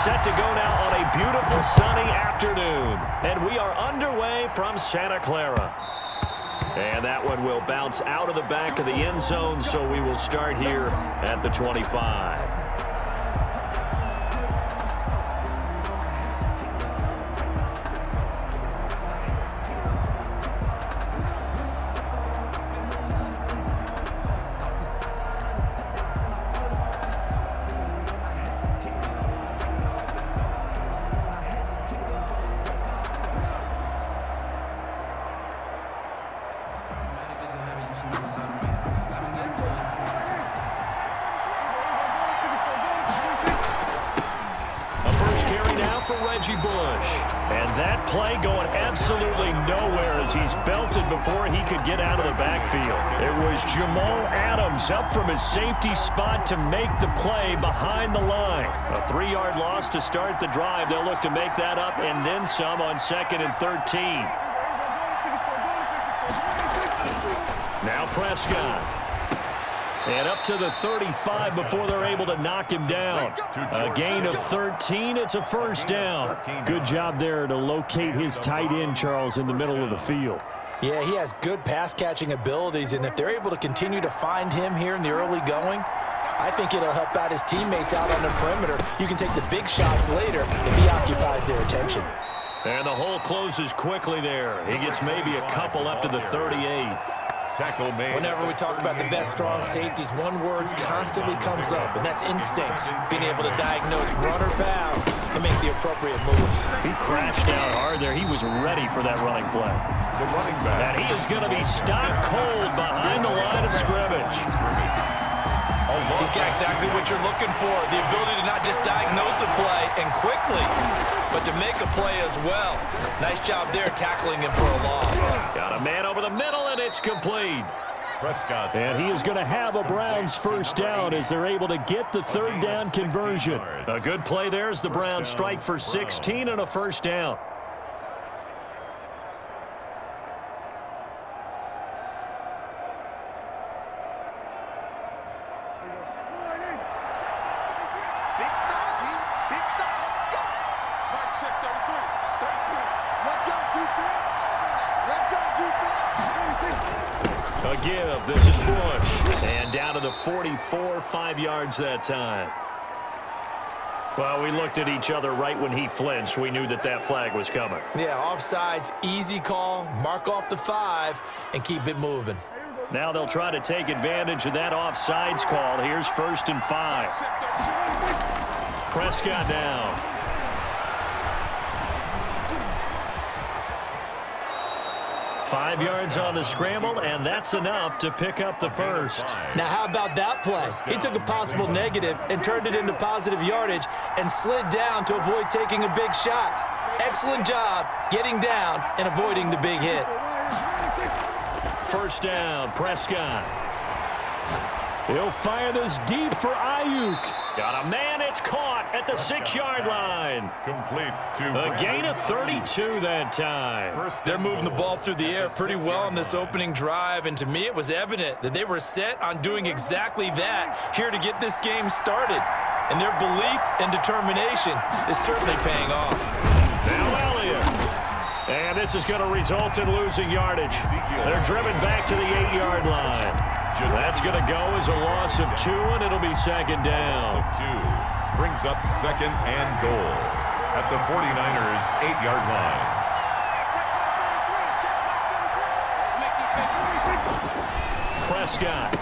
set to go now on a beautiful sunny afternoon. And we are underway from Santa Clara. And that one will bounce out of the back of the end zone, so we will start here at the 25. And that play going absolutely nowhere as he's belted before he could get out of the backfield. It was Jamal Adams up from his safety spot to make the play behind the line. A 3-yard loss to start the drive. They'll look to make that up and then some on 2nd and 13. Now Prescott. And up to the 35 before they're able to knock him down. A gain of 13. It's a first down. Good job there to locate his tight end, Charles, in the middle of the field. Yeah, he has good pass-catching abilities, and if they're able to continue to find him here in the early going, I think it'll help out his teammates out on the perimeter. You can take the big shots later if he occupies their attention. And the hole closes quickly there. He gets maybe a couple up to the 38. Whenever we talk about the best strong safeties, one word constantly comes up, and that's instincts. Being able to diagnose run or pass and make the appropriate moves. He crashed out hard there. He was ready for that running play. The running back. And he is going to be stopped cold behind the line of scrimmage. He's got exactly what you're looking for, the ability to not just diagnose a play and quickly, but to make a play as well. Nice job there tackling him for a loss. Got a man over the middle, and it's complete. Prescott. And he is going to have a Browns first down as they're able to get the 3rd down conversion. A good play there as the Browns strike for 16 and a first down. A give. This is Bush. And down to the 44, 5 yards that time. Well, we looked at each other right when he flinched. We knew that that flag was coming. Yeah, offsides, easy call. Mark off the 5 and keep it moving. Now they'll try to take advantage of that offsides call. Here's 1st and 5. Prescott now. Five yards on the scramble, and that's enough to pick up the first. Now, how about that play? He took a possible negative and turned it into positive yardage and slid down to avoid taking a big shot. Excellent job getting down and avoiding the big hit. First down, Prescott. He'll fire this deep for Ayuk. Got a man, it's caught at the 6-yard line. Complete to a gain of 32 that time. They're moving the ball through the air pretty well in this opening drive, and to me it was evident that they were set on doing exactly that here to get this game started. And their belief and determination is certainly paying off. Now Elliott. And this is going to result in losing yardage. They're driven back to the 8-yard line. That's going to go as a loss of 2, and it'll be 2nd down. Brings up 2nd and goal at the 49ers' 8-yard line. Prescott.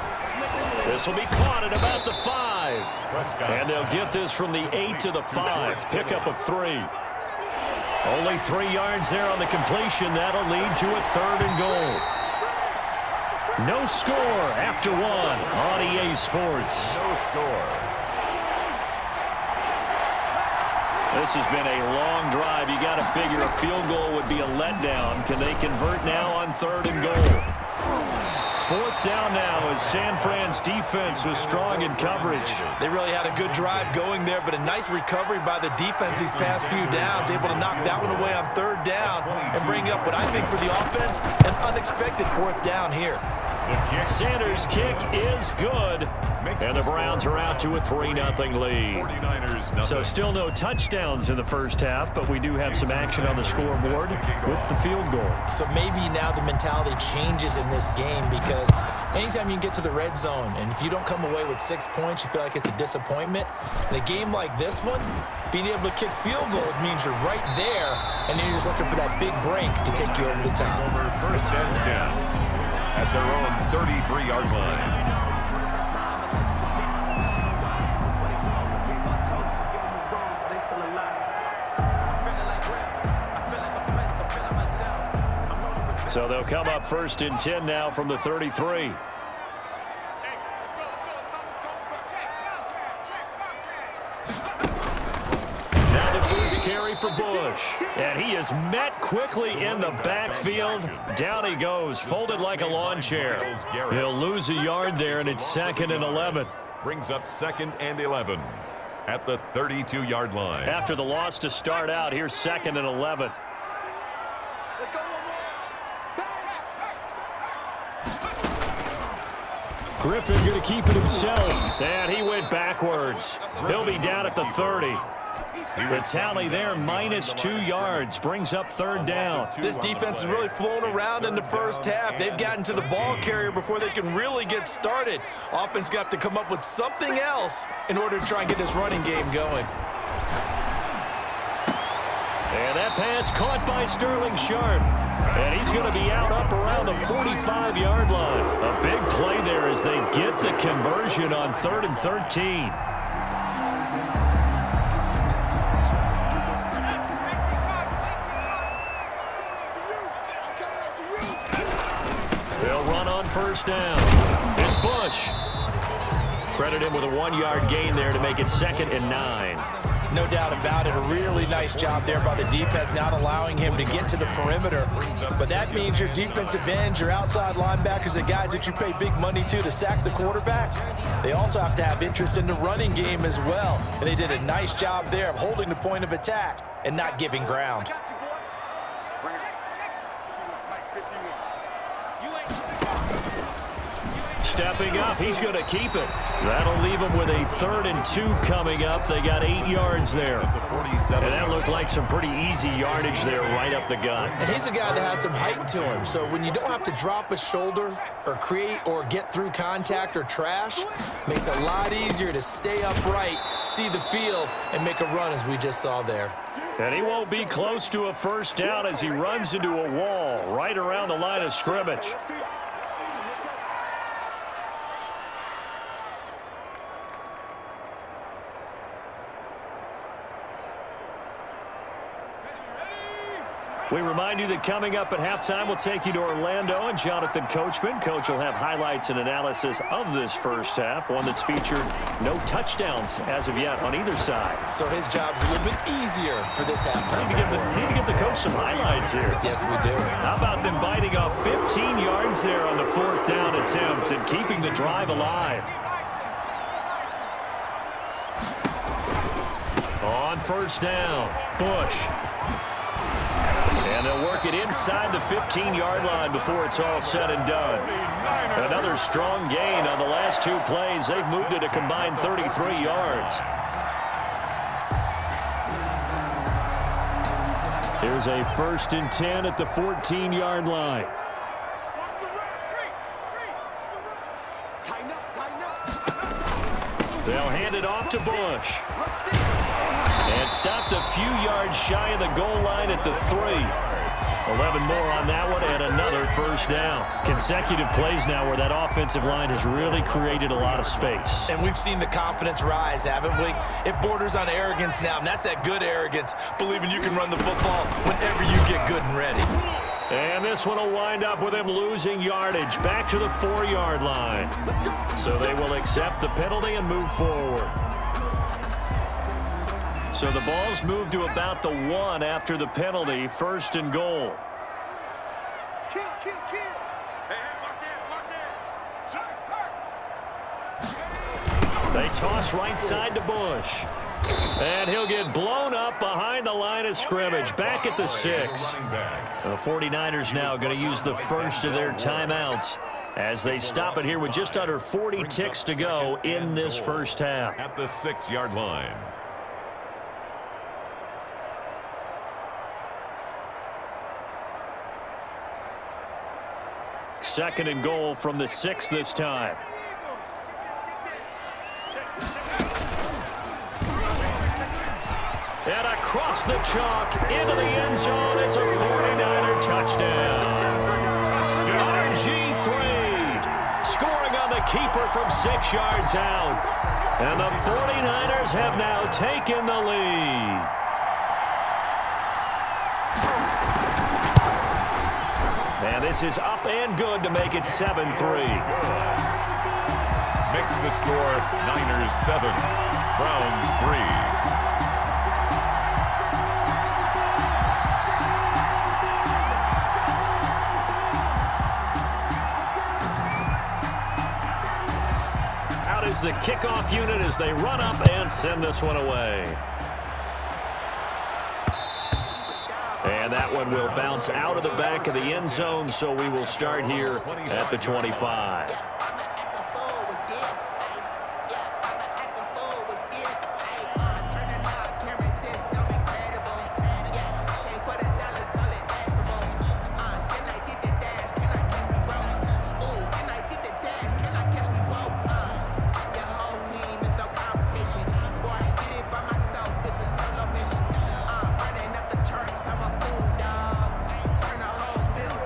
This will be caught at about the 5. And they'll get this from the 8 to the 5. Pickup of 3. Only 3 yards there on the completion. That'll lead to a 3rd and goal. No score after 1 on EA Sports. No score. This has been a long drive. You got to figure a field goal would be a letdown. Can they convert now on 3rd and goal? 4th down now as San Fran's defense was strong in coverage. They really had a good drive going there, but a nice recovery by the defense these past few downs, able to knock that one away on 3rd down and bring up what I think for the offense, an unexpected 4th down here. Sanders' kick is good. And the Browns are out to a 3-0 lead. So still no touchdowns in the first half, but we do have some action on the scoreboard with the field goal. So maybe now the mentality changes in this game, because anytime you can get to the red zone, and if you don't come away with 6 points, you feel like it's a disappointment. In a game like this one, being able to kick field goals means you're right there, and then you're just looking for that big break to take you over the top. First and 10 at their own 33-yard line. So they'll come up first and 10 now from the 33. Now the first carry for Bush. And he is met quickly in the backfield. Down he goes, folded like a lawn chair. He'll lose a yard there, and it's 2nd and 11. Brings up 2nd and 11 at the 32-yard line. After the loss to start out, here's 2nd and 11. Griffin going to keep it himself, and he went backwards. He'll be down at the 30. The tally there, -2 yards, brings up 3rd down. This defense is really flown around in the first half. They've gotten to the ball carrier before they can really get started. Offense going to have to come up with something else in order to try and get this running game going. And that pass caught by Sterling Sharp. And he's going to be out up around the 45-yard line. A big play there as they get the conversion on 3rd and 13. They'll run on first down. It's Bush. Credit him with a 1-yard gain there to make it 2nd and 9. No doubt about it. A really nice job there by the defense, not allowing him to get to the perimeter. But that means your defensive ends, your outside linebackers, the guys that you pay big money to sack the quarterback, they also have to have interest in the running game as well. And they did a nice job there of holding the point of attack and not giving ground. Stepping up, he's going to keep it. That'll leave him with a 3rd and 2 coming up. They got 8 yards there. And that looked like some pretty easy yardage there right up the gut. And he's a guy that has some height to him. So when you don't have to drop a shoulder or create or get through contact or trash, makes it a lot easier to stay upright, see the field, and make a run as we just saw there. And he won't be close to a first down as he runs into a wall right around the line of scrimmage. We remind you that coming up at halftime, we'll take you to Orlando and Jonathan Coachman. Coach will have highlights and analysis of this first half, one that's featured no touchdowns as of yet on either side. So his job's a little bit easier for this halftime. Need to give the coach some highlights here. Yes, we do. How about them biting off 15 yards there on the 4th down attempt and keeping the drive alive? On first down, Bush. And they'll work it inside the 15-yard line before it's all said and done. Another strong gain on the last 2 plays. They've moved it a combined 33 yards. Here's a 1st and 10 at the 14-yard line. They'll hand it off to Bush. And stopped a few yards shy of the goal line at the 3. 11 more on that one and another first down. Consecutive plays now where that offensive line has really created a lot of space. And we've seen the confidence rise, haven't we? It borders on arrogance now, and that's that good arrogance, believing you can run the football whenever you get good and ready. And this one will wind up with him losing yardage back to the 4-yard line. So they will accept the penalty and move forward. So the ball's moved to about the 1 after the penalty, 1st and goal. They toss right side to Bush. And he'll get blown up behind the line of scrimmage, back at the 6. The 49ers now going to use the first of their timeouts as they stop it here with just under 40 ticks to go in this first half. At the 6-yard line. Second and goal from the 6 this time. And across the chalk into the end zone. It's a 49er touchdown. RG3 scoring on the keeper from 6 yards out. And the 49ers have now taken the lead. And this is up and good to make it 7-3. Makes the score Niners 7, Browns 3. Is the kickoff unit as they run up and send this one away. And that one will bounce out of the back of the end zone, so we will start here at the 25.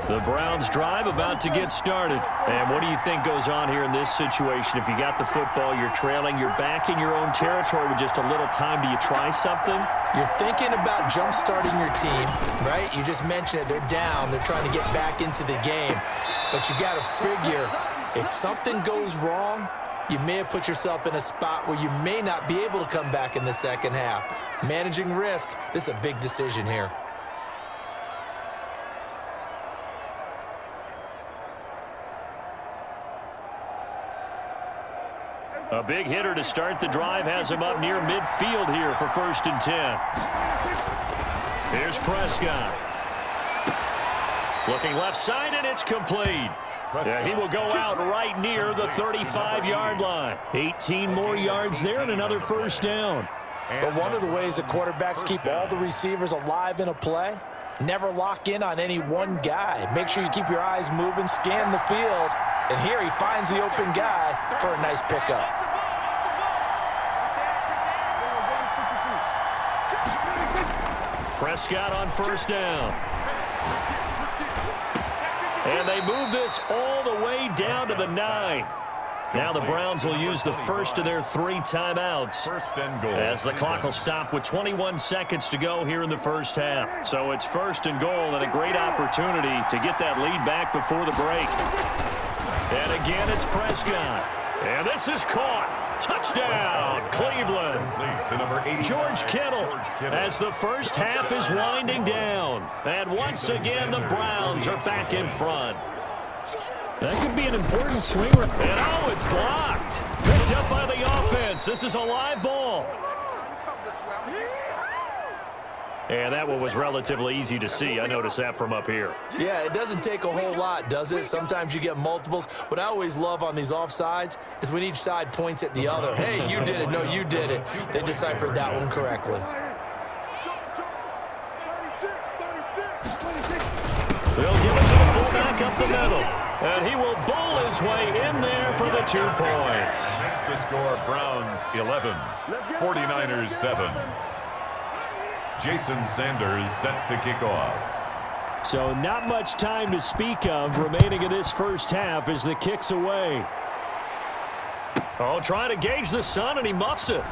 The Browns drive about to get started. And what do you think goes on here in this situation? If you got the football, you're trailing, you're back in your own territory with just a little time. Do you try something? You're thinking about jump-starting your team, right? You just mentioned it. They're down. They're trying to get back into the game. But you got to figure, if something goes wrong, you may have put yourself in a spot where you may not be able to come back in the second half. Managing risk, this is a big decision here. A big hitter to start the drive has him up near midfield here for 1st and 10. Here's Prescott. Looking left side, and it's complete. Yeah, he will go out right near the 35-yard line. 18 more yards there and another first down. But one of the ways that quarterbacks keep all the receivers alive in a play, never lock in on any one guy. Make sure you keep your eyes moving, scan the field. And here he finds the open guy for a nice pickup. Prescott on first down. And they move this all the way down to the 9. Now the Browns will use the first of their 3 timeouts as the clock will stop with 21 seconds to go here in the first half. So it's 1st and goal and a great opportunity to get that lead back before the break. And again, it's Prescott. And this is caught. Touchdown, Cleveland. George Kittle as the first half is winding down. And once again, the Browns are back in front. That could be an important swing. And oh, it's blocked. Picked up by the offense. This is a live ball. And that one was relatively easy to see. I noticed that from up here. Yeah, it doesn't take a whole lot, does it? Sometimes you get multiples. What I always love on these offsides is when each side points at the other. Hey, you did it. No, you did it. They deciphered that one correctly. They'll give it to the fullback up the middle. And he will bowl his way in there for the 2 points. Makes the score Browns 11, 49ers 7. Jason Sanders set to kick off. So not much time to speak of remaining in this first half as the kick's away. Oh, trying to gauge the sun, and he muffs it.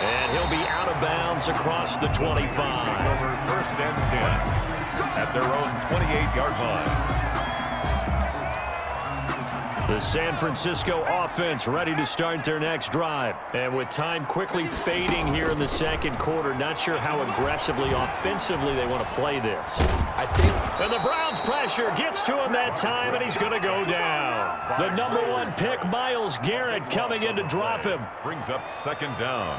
And he'll be out of bounds across the 25. Over 1st and 10 at their own 28-yard line. The San Francisco offense ready to start their next drive. And with time quickly fading here in the second quarter, not sure how aggressively, offensively they want to play this. I think. And the Browns pressure gets to him that time, and he's going to go down. The number 1 pick, Myles Garrett, coming in to drop him. Brings up 2nd down.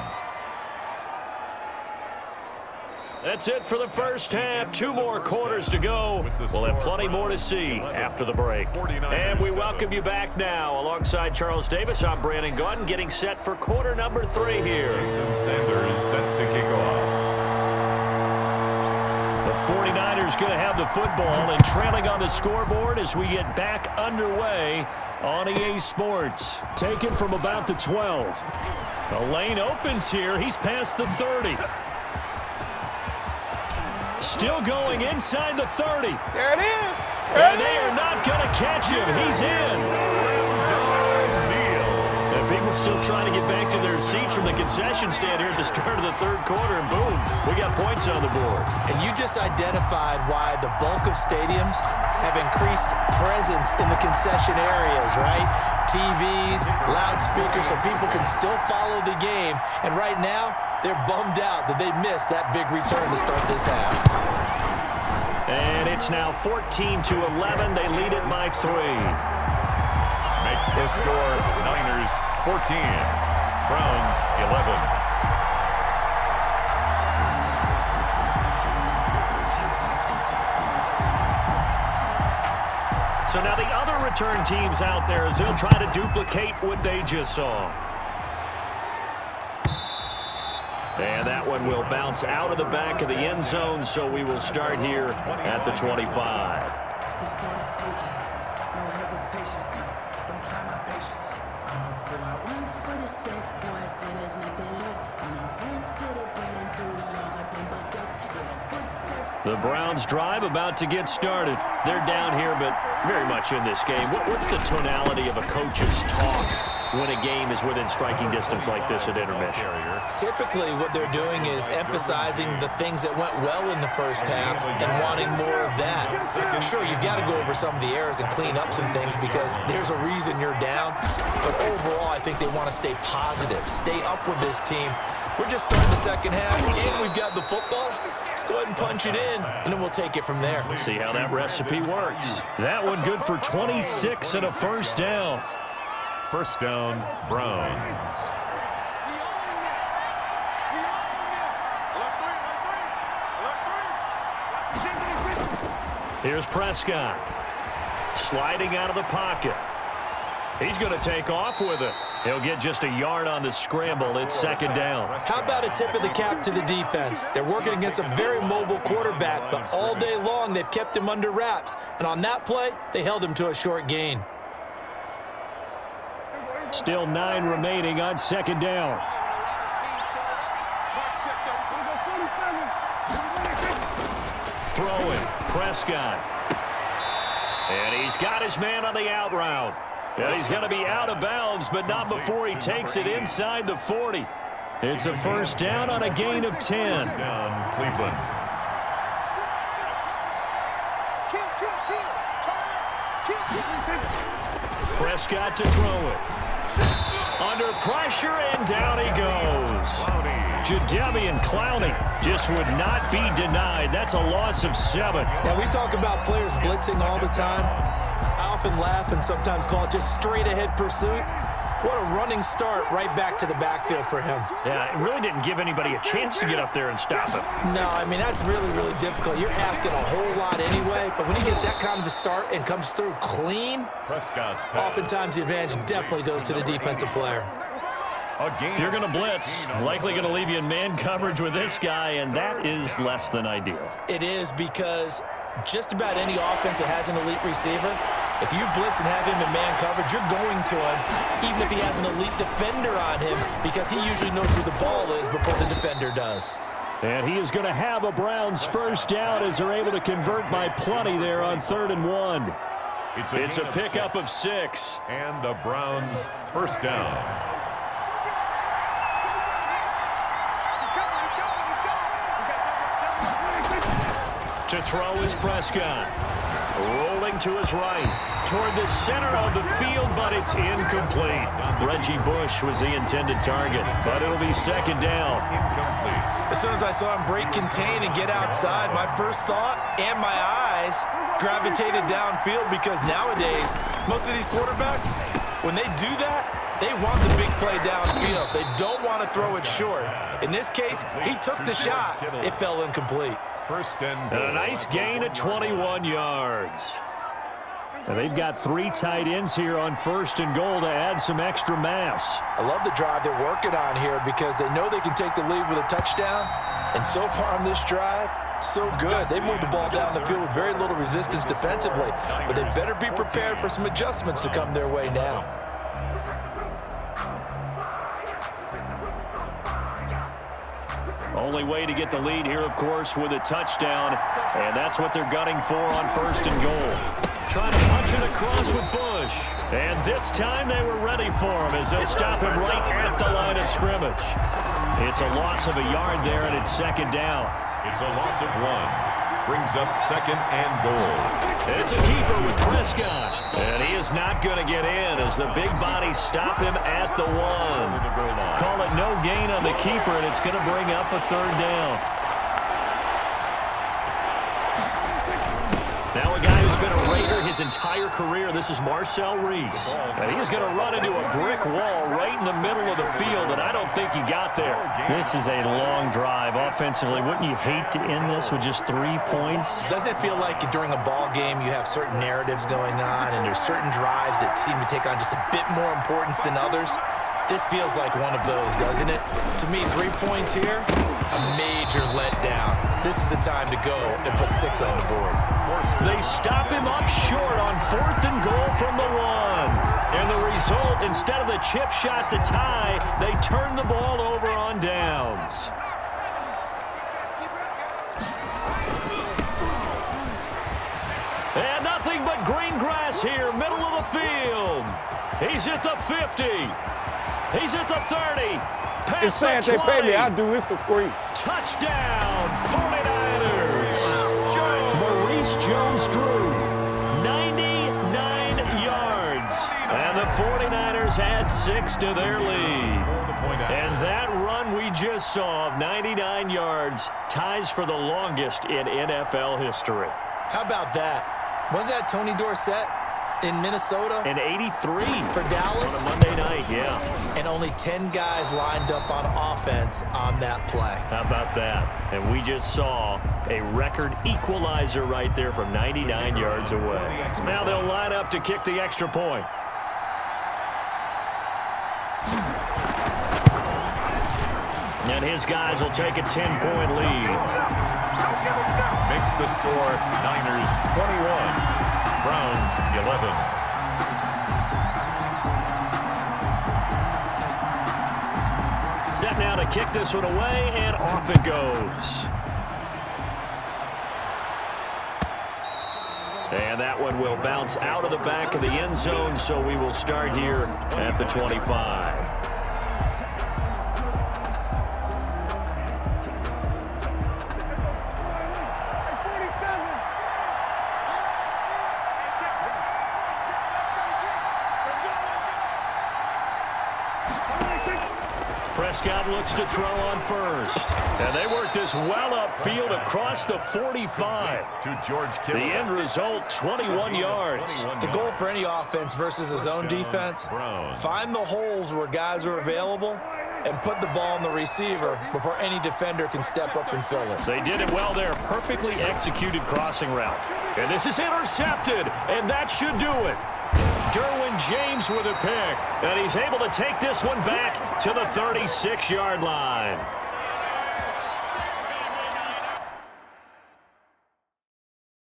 That's it for the first half. 2 more quarters to go. We'll have plenty more to see after the break. And we welcome you back now. Alongside Charles Davis, I'm Brandon Gunn, getting set for quarter number 3 here. Jason Sanders set to kick off. The 49ers going to have the football and trailing on the scoreboard as we get back underway on EA Sports. Taken from about the 12. The lane opens here. He's past the 30. Still going inside the 30. There it is. And they are not going to catch him. He's in. And people still trying to get back to their seats from the concession stand here at the start of the 3rd quarter. And boom, we got points on the board. And you just identified why the bulk of stadiums have increased presence in the concession areas, right? TVs, loudspeakers, so people can still follow the game. And right now, they're bummed out that they missed that big return to start this half. And it's now 14-11. They lead it by 3. Makes the score Niners 14, Browns 11. So now the other return teams out there as they'll try to duplicate what they just saw. And that one will bounce out of the back of the end zone, so we will start here at the 25. It's for the taking, no hesitation. Don't try my patience. Do I run for the sake, boy, till there's nothing left? I'm gonna run to the bread until we all got them buckets. Little footsteps. The Browns drive about to get started. They're down here, but very much in this game. What's the tonality of a coach's talk when a game is within striking distance like this at intermission? Typically, what they're doing is emphasizing the things that went well in the first half and wanting more of that. Sure, you've got to go over some of the errors and clean up some things because there's a reason you're down. But overall, I think they want to stay positive, stay up with this team. We're just starting the second half, and we've got the football. Let's go ahead and punch it in, and then we'll take it from there. See how that recipe works. That one good for 26 and a first down. First down, Browns. Here's Prescott. Sliding out of the pocket. He's going to take off with it. He'll get just a yard on the scramble. It's 2nd down. How about a tip of the cap to the defense? They're working against a very mobile quarterback, but all day long they've kept him under wraps. And on that play, they held him to a short gain. Still 9 remaining on 2nd down. Throwing, Prescott. And he's got his man on the out route. Yeah, he's going to be out of bounds, but not before he takes it inside the 40. It's a first down on a gain of 10. First down, Cleveland. Prescott to throw it. Under pressure, and down he goes. Jadeveon Clowney just would not be denied. That's a loss of 7. Now, we talk about players blitzing all the time. I often laugh and sometimes call it just straight-ahead pursuit. What a running start right back to the backfield for him. Yeah, it really didn't give anybody a chance to get up there and stop him. No, I mean, that's really, really difficult. You're asking a whole lot anyway, but when he gets that kind of a start and comes through clean, Prescott's pass. oftentimes the advantage definitely goes to the defensive player. If you're going to blitz, likely going to leave you in man coverage with this guy, and that is less than ideal. It is because just about any offense that has an elite receiver, if you blitz and have him in man coverage, you're going to him, even if he has an elite defender on him, because he usually knows where the ball is before the defender does. And he is going to have a Browns first down as they're able to convert by plenty there on 3rd and 1. It's a pickup of 6. And the Browns first down. To throw is Prescott. Rolling to his right. Toward the center of the field, but it's incomplete. Reggie Bush was the intended target, but it'll be 2nd down. Incomplete. As soon as I saw him break contain and get outside, my first thought and my eyes gravitated downfield because nowadays, most of these quarterbacks, when they do that, They want the big play downfield. They don't want to throw it short. In this case, he took the shot. It fell incomplete. First and a nice gain of 21 yards. And they've got 3 tight ends here on 1st and goal to add some extra mass. I love the drive they're working on here because they know they can take the lead with a touchdown. And so far on this drive, so good. They moved the ball down the field with very little resistance defensively. But they better be prepared for some adjustments to come their way now. Only way to get the lead here, of course, with a touchdown. And that's what they're gunning for on 1st and goal. Trying to punch it across with Bush. And this time they were ready for him as they stop him right at the line of scrimmage. It's a loss of a yard there, and it's 2nd down. It's a loss of 1. Brings up 2nd and goal. It's a keeper with Prescott. And he is not going to get in as the big bodies stop him at the 1. Call it no gain on the keeper, and it's going to bring up a 3rd down. Now a guy who's been a Raider his entire career, this is Marcel Reese. And he's going to run into a brick wall right in the middle of the field, and I don't think he got there. This is a long drive offensively. Wouldn't you hate to end this with just 3 points? Doesn't it feel like during a ball game you have certain narratives going on and there's certain drives that seem to take on just a bit more importance than others? This feels like one of those, doesn't it? To me, 3 points here, a major letdown. This is the time to go and put 6 on the board. They stop him up short on 4th and goal from the 1. And the result, instead of the chip shot to tie, they turn the ball over on downs. And nothing but green grass here, middle of the field. He's at the 50. He's at the 30. Past the 20. Pay me. I do this for free. Touchdown, 49ers. Maurice Jones-Drew, 99 yards. And the 49ers add 6 to their lead. And that run we just saw of 99 yards ties for the longest in NFL history. How about that? Was that Tony Dorsett in Minnesota? In 83. For Dallas? On a Monday night, yeah. And only 10 guys lined up on offense on that play. How about that? And we just saw a record equalizer right there from 99 yards away. Now they'll line up to kick the extra point. And his guys will take a 10-point lead. Makes the score Niners 21. Browns 11. Set now to kick this one away, and off it goes. And that one will bounce out of the back of the end zone, so we will start here at the 25. Prescott looks to throw on first. And they work this well upfield across the 45. To George Kittle. The end result, 21 yards. The goal for any offense versus a zone defense, find the holes where guys are available and put the ball on the receiver before any defender can step up and fill it. They did it well there. Perfectly executed crossing route. And this is intercepted, and that should do it. Derwin James with a pick, and he's able to take this one back to the 36-yard line.